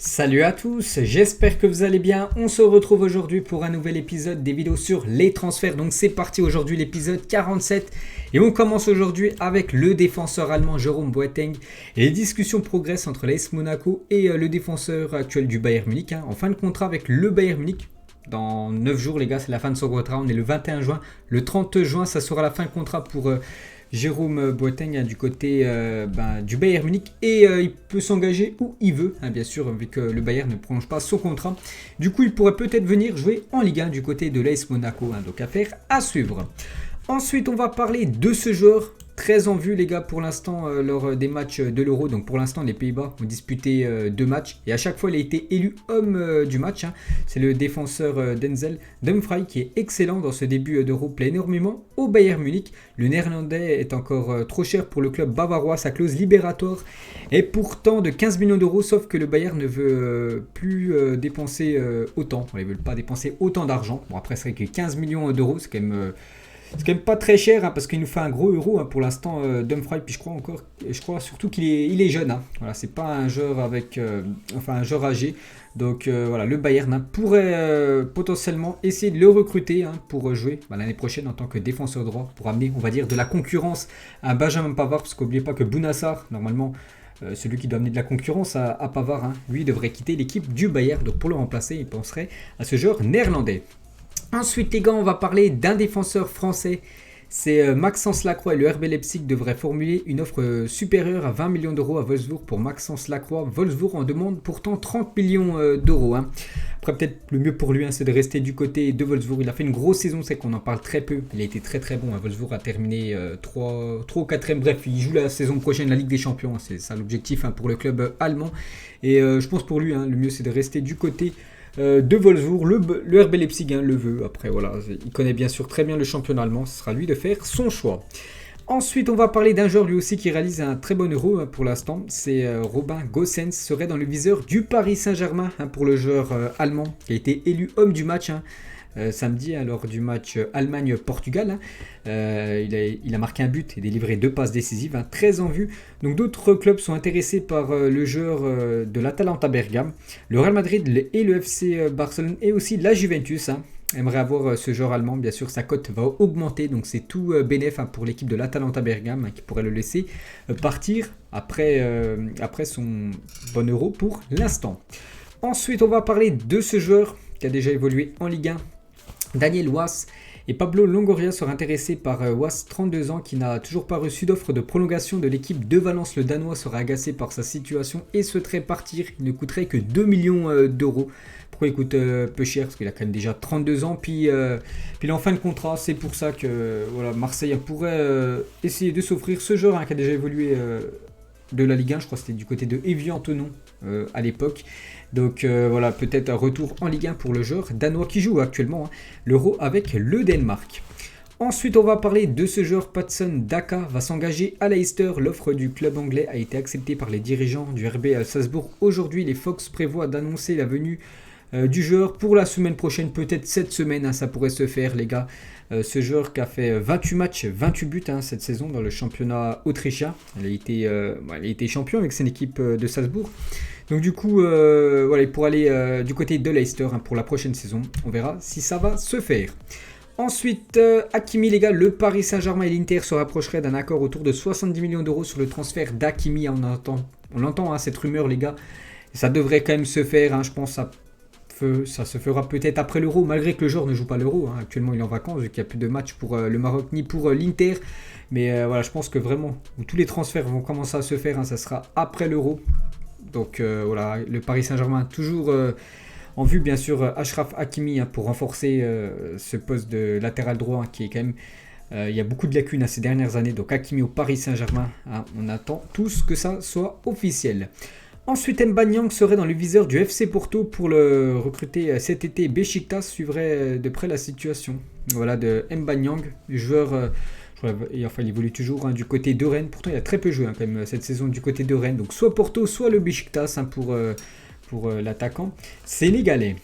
Salut à tous, j'espère que vous allez bien. On se retrouve aujourd'hui pour un nouvel épisode des vidéos sur les transferts. Donc c'est parti aujourd'hui l'épisode 47 et on commence aujourd'hui avec le défenseur allemand Jerome Boateng. Et les discussions progressent entre l'AS Monaco et le défenseur actuel du Bayern Munich. En fin de contrat avec le Bayern Munich. Dans 9 jours les gars, c'est la fin de son contrat. On est le 21 juin. Le 30 juin, ça sera la fin de contrat pour Jerome Boateng du côté du Bayern Munich et il peut s'engager où il veut, bien sûr, vu que le Bayern ne prolonge pas son contrat. Du coup, il pourrait peut-être venir jouer en Ligue 1 du côté de l'AS Monaco, donc affaire à suivre. Ensuite, on va parler de ce joueur très en vue les gars pour l'instant lors des matchs de l'Euro. Donc pour l'instant les Pays-Bas ont disputé 2 matchs et à chaque fois il a été élu homme du match. C'est le défenseur Denzel Dumfries qui est excellent dans ce début d'Euro, plaît énormément au Bayern Munich. Le néerlandais est encore trop cher pour le club bavarois, sa clause libératoire est pourtant de 15 millions d'euros, sauf que le Bayern ne veut plus dépenser autant. Ils ne veulent pas dépenser autant d'argent. Bon après c'est vrai que 15 millions d'euros c'est quand même pas très cher parce qu'il nous fait un gros euro pour l'instant Dumfries, puis je crois surtout qu'il est jeune. Voilà, c'est pas un joueur un joueur âgé. Donc voilà, le Bayern pourrait potentiellement essayer de le recruter pour jouer l'année prochaine en tant que défenseur droit, pour amener, on va dire, de la concurrence à Benjamin Pavard, parce qu'oubliez pas que Bounassar, normalement, celui qui doit amener de la concurrence à Pavard, lui devrait quitter l'équipe du Bayern. Donc pour le remplacer, il penserait à ce joueur néerlandais. Ensuite les gars, on va parler d'un défenseur français, c'est Maxence Lacroix et le RB Leipzig devraient formuler une offre supérieure à 20 millions d'euros à Wolfsburg pour Maxence Lacroix. Wolfsburg en demande pourtant 30 millions d'euros. Après peut-être le mieux pour lui c'est de rester du côté de Wolfsburg. Il a fait une grosse saison, c'est qu'on en parle très peu. Il a été très très bon. Wolfsburg a terminé 3 ou 4e. Bref, il joue la saison prochaine la Ligue des Champions. C'est ça l'objectif pour le club allemand. Et je pense pour lui, le mieux c'est de rester du côté de Wolfsburg. Le RB Leipzig le veut. Après voilà, il connaît bien sûr très bien le championnat allemand, ce sera lui de faire son choix. Ensuite on va parler d'un joueur lui aussi qui réalise un très bon euro pour l'instant, c'est Robin Gosens, serait dans le viseur du Paris Saint-Germain pour le joueur allemand qui a été élu homme du match samedi lors du match Allemagne-Portugal. Il a marqué un but et délivré 2 passes décisives, très en vue. Donc d'autres clubs sont intéressés par le joueur de l'Atalanta Bergame. Le Real Madrid et le FC Barcelone et aussi la Juventus aimerait avoir ce joueur allemand. Bien sûr sa cote va augmenter, donc c'est tout bénéf pour l'équipe de l'Atalanta Bergame qui pourrait le laisser partir après son bon euro pour l'instant. Ensuite on va parler de ce joueur qui a déjà évolué en Ligue 1, Daniel Wass, et Pablo Longoria sera intéressé par Wass, 32 ans, qui n'a toujours pas reçu d'offre de prolongation de l'équipe de Valence. Le Danois sera agacé par sa situation et souhaiterait partir. Il ne coûterait que 2 millions d'euros. Pourquoi il coûte peu cher? Parce qu'il a quand même déjà 32 ans, puis il est en fin de contrat. C'est pour ça que Marseille pourrait essayer de s'offrir ce joueur qui a déjà évolué de la Ligue 1. Je crois que c'était du côté de Évian-Thonon à l'époque. Donc voilà, peut-être un retour en Ligue 1 pour le joueur danois qui joue actuellement l'Euro avec le Danemark. Ensuite, on va parler de ce joueur, Patson Daka va s'engager à Leicester. L'offre du club anglais a été acceptée par les dirigeants du RB Salzbourg. Aujourd'hui, les Fox prévoient d'annoncer la venue du joueur pour la semaine prochaine, peut-être cette semaine, ça pourrait se faire les gars. Ce joueur qui a fait 28 matchs, 28 buts cette saison dans le championnat autrichien. Il a été champion avec son équipe de Salzbourg. Donc du coup, il pourra aller du côté de Leicester pour la prochaine saison. On verra si ça va se faire. Ensuite, Hakimi les gars, le Paris Saint-Germain et l'Inter se rapprocheraient d'un accord autour de 70 millions d'euros sur le transfert d'Hakimi. On entend cette rumeur les gars. Ça devrait quand même se faire, je pense. Ça se fera peut-être après l'Euro, malgré que le joueur ne joue pas l'Euro. Actuellement, il est en vacances, vu qu'il n'y a plus de match pour le Maroc ni pour l'Inter. Mais je pense que vraiment, où tous les transferts vont commencer à se faire, ça sera après l'Euro. Donc le Paris Saint-Germain toujours en vue, bien sûr, Achraf Hakimi pour renforcer ce poste de latéral droit qui est quand même... il y a beaucoup de lacunes ces dernières années. Donc Hakimi au Paris Saint-Germain, on attend tous que ça soit officiel. Ensuite, Mbanyang serait dans le viseur du FC Porto pour le recruter cet été. Beşiktaş suivrait de près la situation de Mbanyang, joueur... il évolue toujours du côté de Rennes. Pourtant, il a très peu joué quand même cette saison du côté de Rennes. Donc, soit Porto, soit le Beşiktaş pour l'attaquant sénégalais.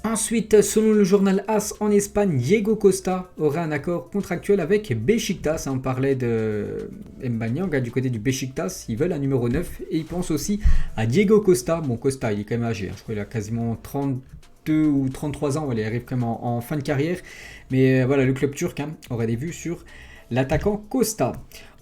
Ensuite, selon le journal AS en Espagne, Diego Costa aurait un accord contractuel avec Beşiktaş. On parlait de Mbanyang du côté du Beşiktaş. Ils veulent un numéro 9 et ils pensent aussi à Diego Costa. Bon, Costa, il est quand même âgé. Je crois qu'il a quasiment 32 ou 33 ans. Il arrive quand même en fin de carrière. Mais voilà, le club turc aurait des vues sur l'attaquant Costa.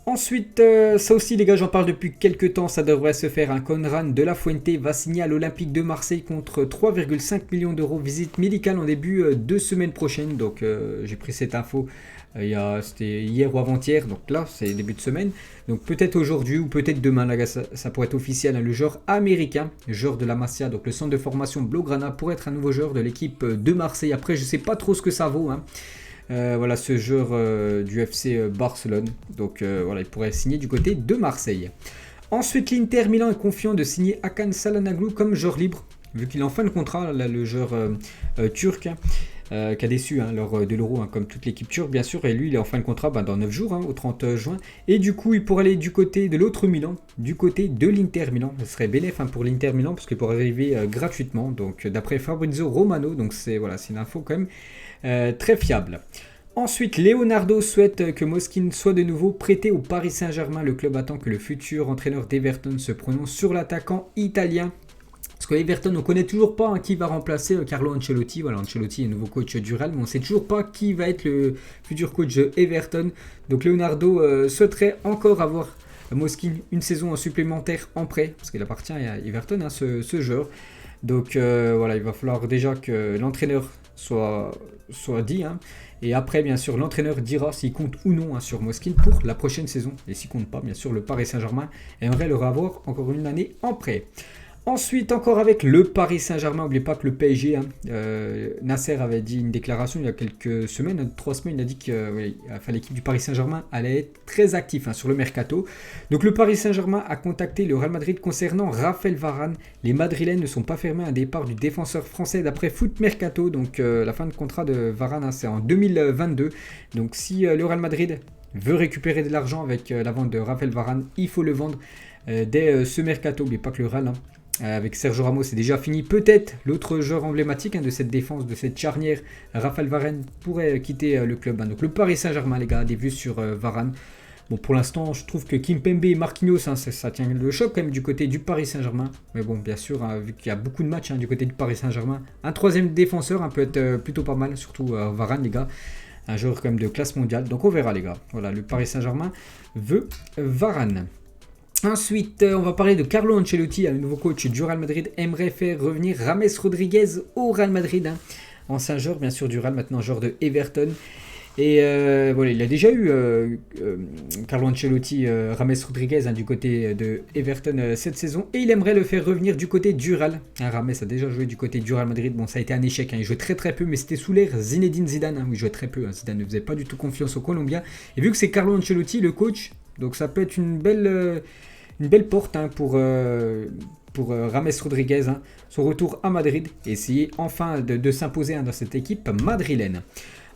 Ensuite, ça aussi les gars, j'en parle depuis quelques temps, ça devrait se faire. Conrad de la Fuente va signer à l'Olympique de Marseille contre 3,5 millions d'euros. Visite médicale en début de semaine prochaine. Donc j'ai pris cette info, c'était hier ou avant-hier, donc là c'est début de semaine. Donc peut-être aujourd'hui ou peut-être demain, là, ça pourrait être officiel. Le joueur américain, joueur de la Masia, donc le centre de formation Blaugrana, pourrait être un nouveau joueur de l'équipe de Marseille. Après je sais pas trop ce que ça vaut. Voilà ce joueur du FC Barcelone. Donc voilà, il pourrait signer du côté de Marseille. Ensuite, l'Inter Milan est confiant de signer Hakan Çalhanoğlu comme joueur libre, vu qu'il est en fin de contrat, là, le joueur turc, qui a déçu lors de l'Euro, comme toute l'équipe turque bien sûr. Et lui, il est en fin de contrat dans 9 jours, au 30 juin. Et du coup, il pourrait aller du côté de l'autre Milan, du côté de l'Inter Milan. Ce serait bénéf pour l'Inter Milan, parce qu'il pourrait arriver gratuitement. Donc d'après Fabrizio Romano, donc c'est une info quand même très fiable. Ensuite, Leonardo souhaite que Moskine soit de nouveau prêté au Paris Saint-Germain. Le club attend que le futur entraîneur d'Everton se prononce sur l'attaquant italien. Parce que Everton, on ne connaît toujours pas qui va remplacer Carlo Ancelotti. Voilà, Ancelotti est le nouveau coach du Real, mais on ne sait toujours pas qui va être le futur coach de Everton. Donc Leonardo souhaiterait encore avoir Moskine une saison supplémentaire en prêt, parce qu'il appartient à Everton, ce joueur. Donc voilà, il va falloir déjà que l'entraîneur soit dit. Et après, bien sûr, l'entraîneur dira s'il compte ou non sur Moskine pour la prochaine saison. Et s'il compte pas, bien sûr, le Paris Saint-Germain aimerait le revoir encore une année en prêt. Ensuite, encore avec le Paris Saint-Germain, n'oubliez pas que le PSG, Nasser avait dit une déclaration il y a quelques semaines, 3 semaines, il a dit que l'équipe du Paris Saint-Germain allait être très actif sur le mercato. Donc le Paris Saint-Germain a contacté le Real Madrid concernant Raphaël Varane. Les Madrilènes ne sont pas fermés à un départ du défenseur français d'après Foot Mercato. Donc la fin de contrat de Varane, c'est en 2022. Donc si le Real Madrid veut récupérer de l'argent avec la vente de Raphaël Varane, il faut le vendre dès ce mercato. N'oubliez pas que le Real, avec Sergio Ramos, c'est déjà fini. Peut-être l'autre joueur emblématique de cette défense, de cette charnière, Raphaël Varane, pourrait quitter le club. Donc le Paris Saint-Germain, les gars, des vues sur Varane. Bon, pour l'instant, je trouve que Kimpembe et Marquinhos, ça tient le choc quand même du côté du Paris Saint-Germain. Mais bon, bien sûr, vu qu'il y a beaucoup de matchs du côté du Paris Saint-Germain, un troisième défenseur peut être plutôt pas mal, surtout Varane, les gars. Un joueur quand même de classe mondiale. Donc on verra, les gars. Voilà, le Paris Saint-Germain veut Varane. Ensuite, on va parler de Carlo Ancelotti, le nouveau coach du Real Madrid, aimerait faire revenir James Rodriguez au Real Madrid. Ancien joueur, bien sûr, du Real, maintenant joueur de Everton. Et voilà, il a déjà eu Carlo Ancelotti, James Rodriguez du côté de Everton cette saison. Et il aimerait le faire revenir du côté du Real. James a déjà joué du côté du Real Madrid. Bon, ça a été un échec. Il jouait très très peu, mais c'était sous l'ère Zinedine Zidane. Il jouait très peu. Zidane ne faisait pas du tout confiance aux Colombiens. Et vu que c'est Carlo Ancelotti, le coach, donc ça peut être une belle porte pour James Rodriguez, son retour à Madrid, et essayer enfin de s'imposer dans cette équipe madrilène.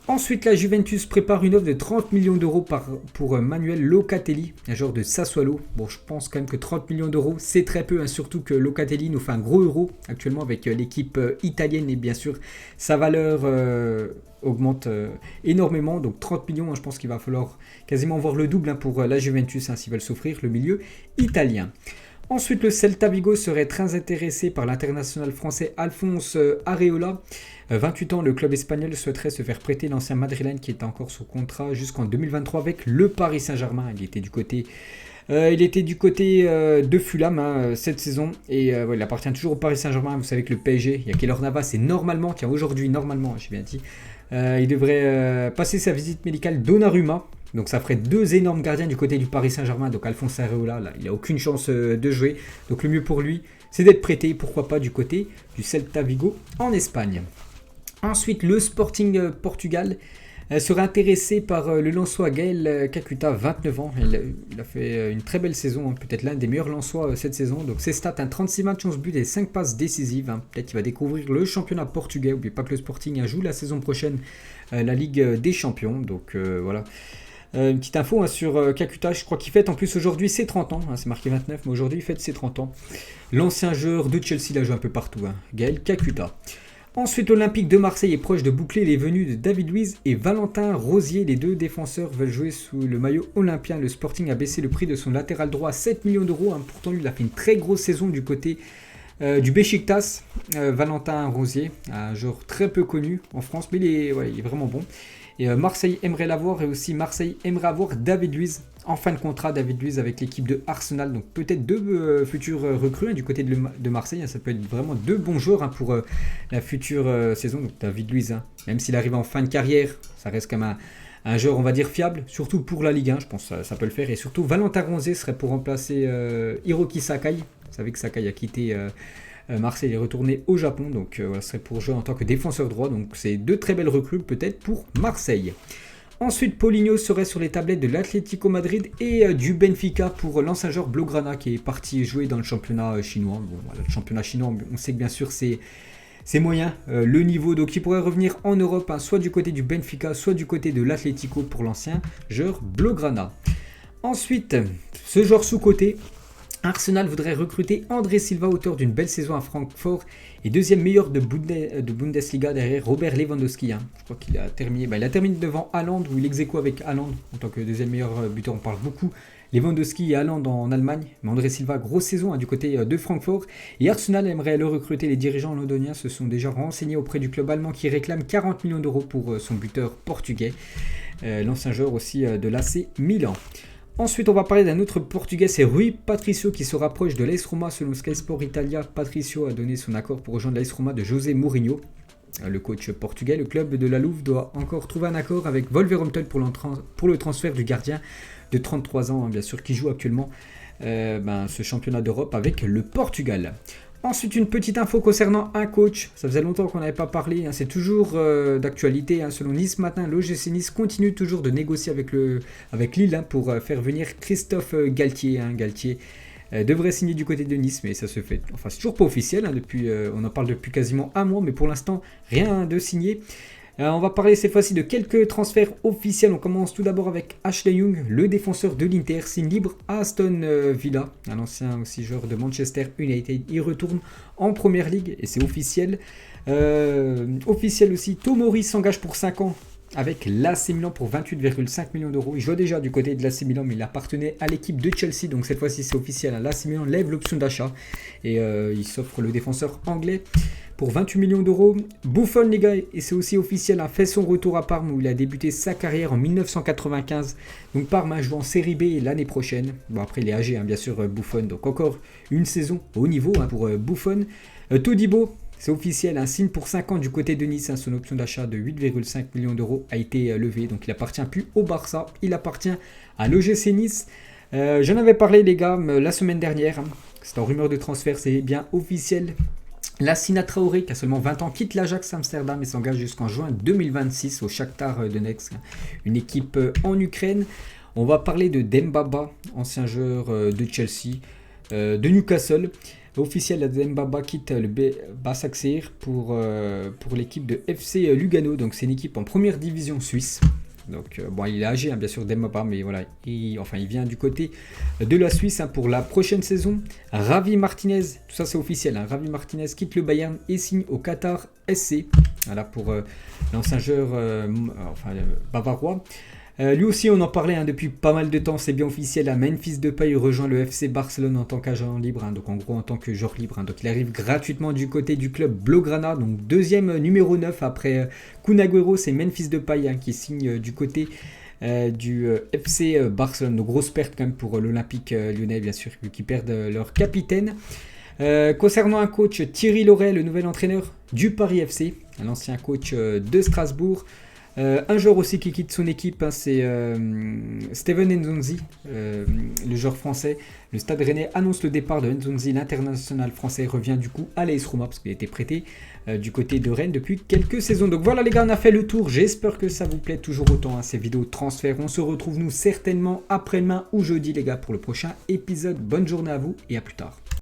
Ensuite, la Juventus prépare une offre de 30 millions d'euros pour Manuel Locatelli, un joueur de Sassuolo. Bon, je pense quand même que 30 millions d'euros, c'est très peu, surtout que Locatelli nous fait un gros euro actuellement avec l'équipe italienne, et bien sûr, sa valeur augmente énormément. Donc 30 millions, je pense qu'il va falloir quasiment voir le double pour la Juventus s'ils veulent s'offrir le milieu italien. Ensuite, le Celta Vigo serait très intéressé par l'international français Alphonse Areola. 28 ans, le club espagnol souhaiterait se faire prêter l'ancien madrilène qui est encore sous contrat jusqu'en 2023 avec le Paris Saint-Germain. Il était du côté de Fulham cette saison et il appartient toujours au Paris Saint-Germain. Vous savez que le PSG, il y a Keylor Navas et aujourd'hui, j'ai bien dit, il devrait passer sa visite médicale Donnarumma. Donc ça ferait 2 énormes gardiens du côté du Paris Saint-Germain. Donc Alphonse Areola, là, il n'a aucune chance de jouer. Donc le mieux pour lui, c'est d'être prêté, pourquoi pas, du côté du Celta Vigo en Espagne. Ensuite, le Sporting Portugal serait intéressé par le Lensois Gaël Kakuta, 29 ans. Il a fait une très belle saison, peut-être l'un des meilleurs Lensois cette saison. Donc ses stats, 36 matchs, 11 buts et 5 passes décisives. Peut-être qu'il va découvrir le championnat portugais. N'oubliez pas que le Sporting joue la saison prochaine la Ligue des Champions. Donc voilà. Une petite info sur Kakuta, je crois qu'il fête en plus aujourd'hui ses 30 ans, c'est marqué 29, mais aujourd'hui il fête ses 30 ans. L'ancien joueur de Chelsea, il a joué un peu partout, Gaël Kakuta. Ensuite, l'Olympique de Marseille est proche de boucler les venues de David Luiz et Valentin Rosier. Les deux défenseurs veulent jouer sous le maillot olympien. Le Sporting a baissé le prix de son latéral droit à 7 millions d'euros. Pourtant, lui, il a fait une très grosse saison du côté du Beşiktaş. Valentin Rosier, un joueur très peu connu en France, mais il est vraiment bon. Et Marseille aimerait l'avoir, et aussi Marseille aimerait avoir David Luiz en fin de contrat. David Luiz avec l'équipe de Arsenal, donc peut-être deux futurs recrues du côté de Marseille. Ça peut être vraiment deux bons joueurs pour la future saison. Donc David Luiz, même s'il arrive en fin de carrière, ça reste quand même un joueur, on va dire, fiable, surtout pour la Ligue 1, je pense que ça peut le faire. Et surtout, Valentin Rosier serait pour remplacer Hiroki Sakai. Vous savez que Sakai a quitté Marseille est retourné au Japon, donc ce serait pour jouer en tant que défenseur droit. Donc c'est deux très belles recrues peut-être pour Marseille. Ensuite, Paulinho serait sur les tablettes de l'Atlético Madrid et du Benfica pour l'ancien joueur Blaugrana qui est parti jouer dans le championnat chinois. Bon, voilà, le championnat chinois, on sait que bien sûr c'est moyen, le niveau, donc il pourrait revenir en Europe, soit du côté du Benfica, soit du côté de l'Atlético pour l'ancien joueur Blaugrana. Ensuite, ce joueur sous-coté, Arsenal voudrait recruter André Silva, auteur d'une belle saison à Francfort et deuxième meilleur de Bundesliga derrière Robert Lewandowski. Je crois qu'il a terminé, il a terminé devant Haaland, ou il ex aequo avec Haaland en tant que deuxième meilleur buteur. On parle beaucoup Lewandowski et Haaland en Allemagne, mais André Silva, grosse saison du côté de Francfort. Et Arsenal aimerait le recruter. Les dirigeants londoniens se sont déjà renseignés auprès du club allemand qui réclame 40 millions d'euros pour son buteur portugais, l'ancien joueur aussi de l'AC Milan. Ensuite, on va parler d'un autre Portugais, c'est Rui Patricio qui se rapproche de l'AS Roma. Selon Sky Sport Italia, Patricio a donné son accord pour rejoindre l'AS Roma de José Mourinho, le coach portugais. Le club de la Louve doit encore trouver un accord avec Wolverhampton pour le transfert du gardien de 33 ans, bien sûr, qui joue actuellement ce championnat d'Europe avec le Portugal. Ensuite, une petite info concernant un coach. Ça faisait longtemps qu'on n'avait pas parlé. C'est toujours d'actualité. Selon Nice Matin, l'OGC Nice continue toujours de négocier avec Lille pour faire venir Christophe Galtier. Galtier devrait signer du côté de Nice, mais ça se fait. Enfin, c'est toujours pas officiel. On en parle depuis quasiment un mois, mais pour l'instant, rien de signé. On va parler cette fois-ci de quelques transferts officiels. On commence tout d'abord avec Ashley Young, le défenseur de l'Inter, signe libre à Aston Villa, un ancien aussi joueur de Manchester United. Il retourne en Première Ligue et c'est officiel. Officiel aussi, Tomori s'engage pour 5 ans avec l'AC Milan pour 28,5 millions d'euros. Il joue déjà du côté de l'AC Milan, mais il appartenait à l'équipe de Chelsea. Donc cette fois-ci c'est officiel. L'AC Milan lève l'option d'achat et il s'offre le défenseur anglais pour 28 millions d'euros. Buffon, les gars, et c'est aussi officiel, a fait son retour à Parme où il a débuté sa carrière en 1995. Donc Parme joue en Série B l'année prochaine. Bon, après il est âgé, bien sûr, Buffon. Donc encore une saison au haut niveau pour Buffon. Todibo, c'est officiel, un signe pour 5 ans du côté de Nice. Son option d'achat de 8,5 millions d'euros a été levée. Donc il appartient plus au Barça, il appartient à l'OGC Nice. J'en avais parlé, les gars, la semaine dernière. C'est en rumeur de transfert, c'est bien officiel. Lassina Traoré, qui a seulement 20 ans, quitte l'Ajax Amsterdam et s'engage jusqu'en juin 2026 au Shakhtar Donetsk, une équipe en Ukraine. On va parler de Dembaba, ancien joueur de Chelsea, de Newcastle. Officiel, Dembaba quitte le Başakşehir pour l'équipe de FC Lugano. Donc c'est une équipe en première division suisse. Donc il est âgé, bien sûr, Dembaba, mais voilà, il vient du côté de la Suisse pour la prochaine saison. Javi Martinez, tout ça c'est officiel, Javi Martinez quitte le Bayern et signe au Qatar SC. Voilà pour l'ancien joueur bavarois. Lui aussi, on en parlait depuis pas mal de temps, c'est bien officiel. Memphis Depay rejoint le FC Barcelone en tant qu'agent libre, donc en gros en tant que joueur libre. Donc il arrive gratuitement du côté du club Blaugrana, donc deuxième numéro 9 après Kun Agüero, c'est Memphis Depay qui signe du côté du FC Barcelone. Donc grosse perte quand même pour l'Olympique lyonnais, bien sûr, qui perdent leur capitaine. Concernant un coach, Thierry Loret, le nouvel entraîneur du Paris FC, l'ancien coach de Strasbourg. Un joueur aussi qui quitte son équipe, c'est Steven Nzonzi, le joueur français. Le Stade Rennais annonce le départ de Nzonzi, l'international français revient du coup à l'AS Roma parce qu'il était prêté du côté de Rennes depuis quelques saisons. Donc voilà les gars, on a fait le tour, j'espère que ça vous plaît toujours autant ces vidéos de transfert. On se retrouve nous certainement après-demain ou jeudi les gars pour le prochain épisode. Bonne journée à vous et à plus tard.